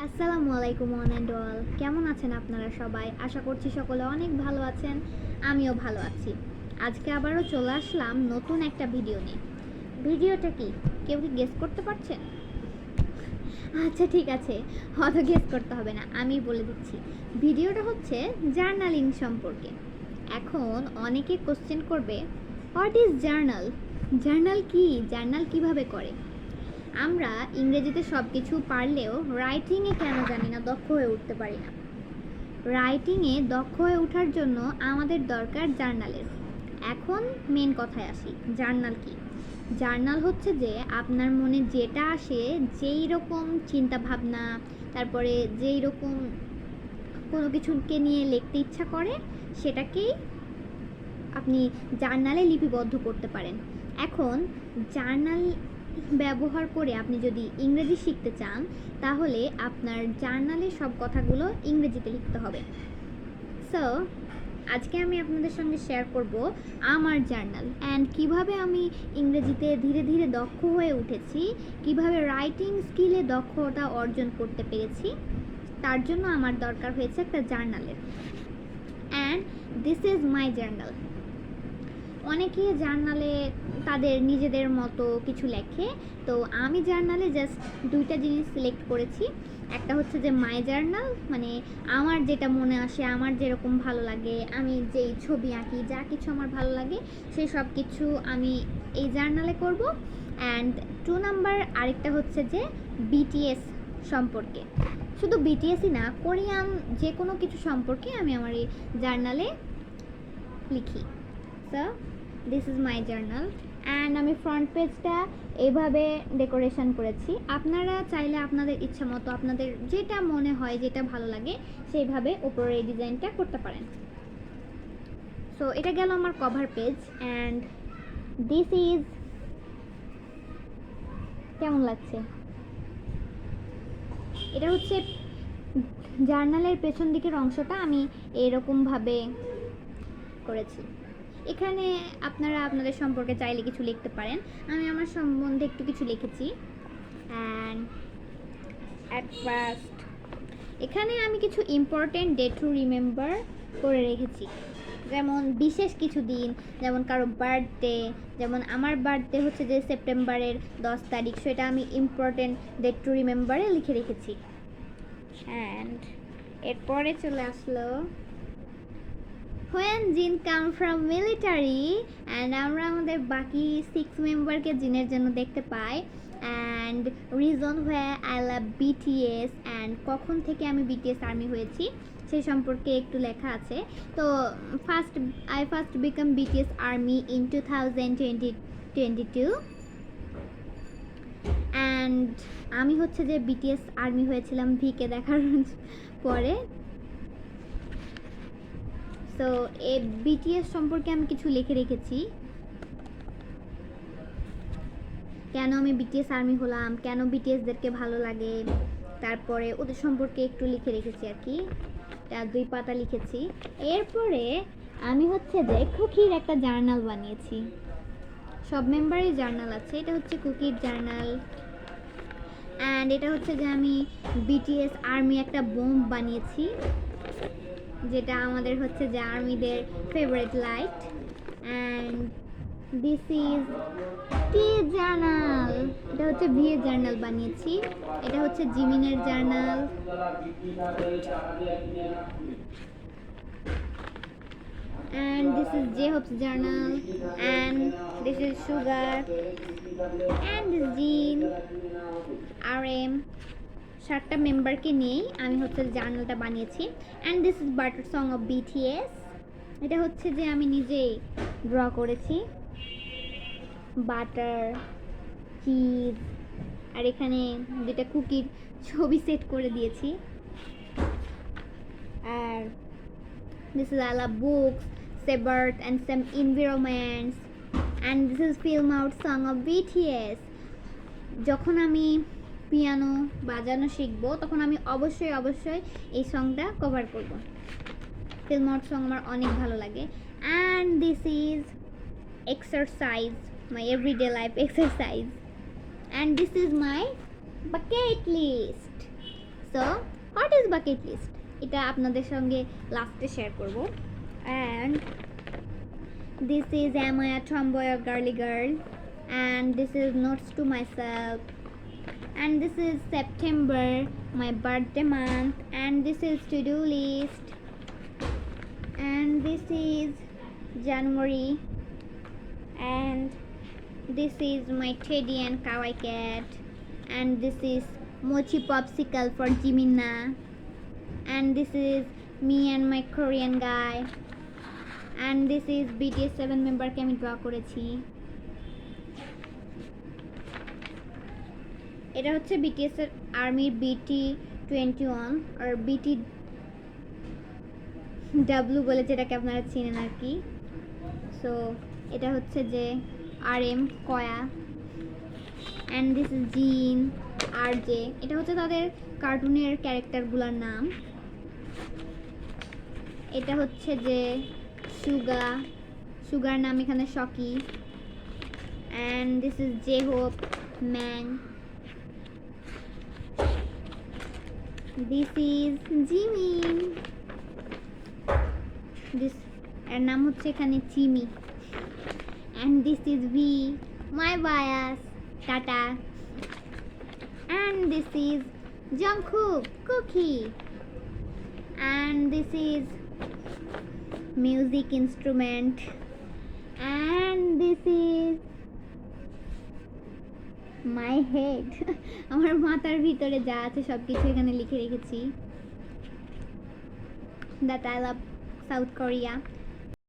আসসালামু আলাইকুম one and all. কেমন আছেন আপনারা সবাই? আশা করছি সকলে অনেক ভালো আছেন। আমিও ভালো আছি। আজকে আবারও চলে আসলাম নতুন একটা ভিডিও নিয়ে। ভিডিওটা কি কেউ কি গেস করতে পারছেন? আচ্ছা ঠিক আছে, অত গেস করতে হবে না, আমি বলে দিচ্ছি। ভিডিওটা হচ্ছে জার্নালিং সম্পর্কে। এখন অনেকে কোশ্চেন করবে, হোয়াট ইজ জার্নাল? জার্নাল কি? জার্নাল কিভাবে করে? আমরা ইংরেজিতে সব কিছু পারলেও রাইটিংয়ে কেন জানি না দক্ষ হয়ে উঠতে পারি না। রাইটিংয়ে দক্ষ হয়ে ওঠার জন্য আমাদের দরকার জার্নালের। এখন মেন কথায় আসি, জার্নাল কি? জার্নাল হচ্ছে যে আপনার মনে যেটা আসে, যেই রকম চিন্তা ভাবনা, তারপরে যেই রকম কোনো কিছুকে নিয়ে লিখতে ইচ্ছা করে, সেটাকেই আপনি জার্নালে লিপিবদ্ধ করতে পারেন। এখন জার্নাল ব্যবহার করে আপনি যদি ইংরেজি শিখতে চান, তাহলে আপনার জার্নালে সব কথাগুলো ইংরেজিতে লিখতে হবে। সো আজকে আমি আপনাদের সঙ্গে শেয়ার করব আমার জার্নাল অ্যান্ড কিভাবে আমি ইংরেজিতে ধীরে ধীরে দক্ষ হয়ে উঠেছি, কিভাবে রাইটিং স্কিলে দক্ষতা অর্জন করতে পেরেছি। তার জন্য আমার দরকার হয়েছে একটা জার্নালের, and this is my journal. অনেকে জার্নালে তাদের নিজেদের মতো কিছু লেখে, তো আমি জার্নালে জাস্ট দুইটা জিনিস সিলেক্ট করেছি। একটা হচ্ছে যে মাই জার্নাল, মানে আমার যেটা মনে আসে, আমার যেরকম ভালো লাগে, আমি যেই ছবি আঁকি, যা কিছু আমার ভালো লাগে সেই সব কিছু আমি এই জার্নালে করব। অ্যান্ড 2 নাম্বার আরেকটা হচ্ছে যে বিটিএস সম্পর্কে। শুধু বিটিএসই না, কোরিয়ান যে কোনো কিছু সম্পর্কে আমি আমার এই জার্নালে লিখি। So this is my journal, and আমি ফ্রন্ট পেজটা এইভাবে ডেকোরেশন করেছি। আপনারা চাইলে আপনাদের ইচ্ছা মতো, আপনাদের যেটা মনে হয়, যেটা ভালো লাগে, সেইভাবে উপরে এই ডিজাইনটা করতে পারেন। সো এটা গেল আমার cover page, and this is, কেমন লাগছে? এটা হচ্ছে জার্নালের পেছন দিকের অংশটা আমি এরকমভাবে করেছি। এখানে আপনারা আপনাদের সম্পর্কে চাইলে কিছু লিখতে পারেন। আমি আমার সম্বন্ধে একটু কিছু লিখেছি। অ্যান্ড অ্যাট ফার্স্ট এখানে আমি কিছু ইম্পর্টেন্ট ডে টু রিমেম্বার করে রেখেছি, যেমন বিশেষ কিছু দিন, যেমন কারো বার্থডে। যেমন আমার বার্থডে হচ্ছে যে সেপ্টেম্বরের 10 তারিখ, সেটা আমি ইম্পর্টেন্ট ডে টু রিমেম্বারে লিখে রেখেছি। অ্যান্ড এরপরে চলে আসলো when জিন কাম ফ্রম মিলিটারি, অ্যান্ড আমরা আমাদের বাকি 6 মেম্বারকে জিনের জন্য দেখতে পাই। And reason where I love BTS, and কখন থেকে আমি বিটিএস আর্মি হয়েছি সেই সম্পর্কে একটু লেখা আছে। তো I first become BTS army in 2022, and আমি হচ্ছে যে বিটিএস আর্মি হয়েছিলাম ভিকে দেখার পরে। তো এই বিটিএস সম্পর্কে আমি কিছু লিখে রেখেছি, কেন আমি বিটিএস আর্মি হলাম, কেন বিটিএসদেরকে ভালো লাগে, তারপরে ওদের সম্পর্কে একটু লিখে রেখেছি আর কি। 2 পাতা লিখেছি। এরপরে আমি হচ্ছে যে কুকির একটা জার্নাল বানিয়েছি। সব মেম্বারের জার্নাল আছে, এটা হচ্ছে কুকির জার্নাল। অ্যান্ড এটা হচ্ছে যে আমি বিটিএস আর্মি একটা বোম বানিয়েছি, যেটা আমাদের হচ্ছে যে আর্মিদের favourite light. And this is the journal, এটা হচ্ছে ভি এর জার্নাল বানিয়েছি। এটা হচ্ছে জিমিনের জার্নাল। And this is J Hope's journal, and this is Suga, and this Jin R M. 7টা মেম্বারকে নিয়েই আমি হচ্ছে জার্নালটা বানিয়েছি। And this is butter song of BTS, এটা হচ্ছে যে আমি নিজেই ড্র করেছি, বাটার, চিজ, আর এখানে যেটা কুকির ছবি সেট করে দিয়েছি। আর this is I love books, Sabbath and some environments, and this is film out song of BTS. যখন আমি পিয়ানো বাজানো শিখবো, তখন আমি অবশ্যই এই সংটা কভার করব। ফিল্ম আউট সং আমার অনেক ভালো লাগে। And this is exercise, my everyday life exercise, and this is my bucket list. So so what is bucket list, এটা আপনাদের সঙ্গে লাস্টে শেয়ার করব। And this is am I a tomboy or girly girl, and this is notes to my self, and this is September, my birthday month, and this is to-do list, and this is January, and this is my teddy and kawaii cat, and this is mochi popsicle for Jimina, and this is me and my Korean guy, and this is BTS 7 member কে আমি draw করেছি। এটা হচ্ছে BTS এর আর্মির BT21 আর BTW বলে যেটাকে আপনারা চিনেন আর কি। সো এটা হচ্ছে যে RM কয়া, অ্যান্ড দিস ইজ জিন RJ, এটা হচ্ছে তাদের কার্টুনের ক্যারেক্টারগুলোর নাম। এটা হচ্ছে যে সুগার নাম এখানে Shooky, and this is J Hope Mang, this is Jimin, এর নাম হচ্ছে এখানে Chimmy, and this is V my bias Tata, and this is Jungkook Cooky, and this is music instrument, and this is my head আমার মাথার ভিতরে যা আছে সব কিছু এখানে লিখে রেখেছি। That I love south Korea.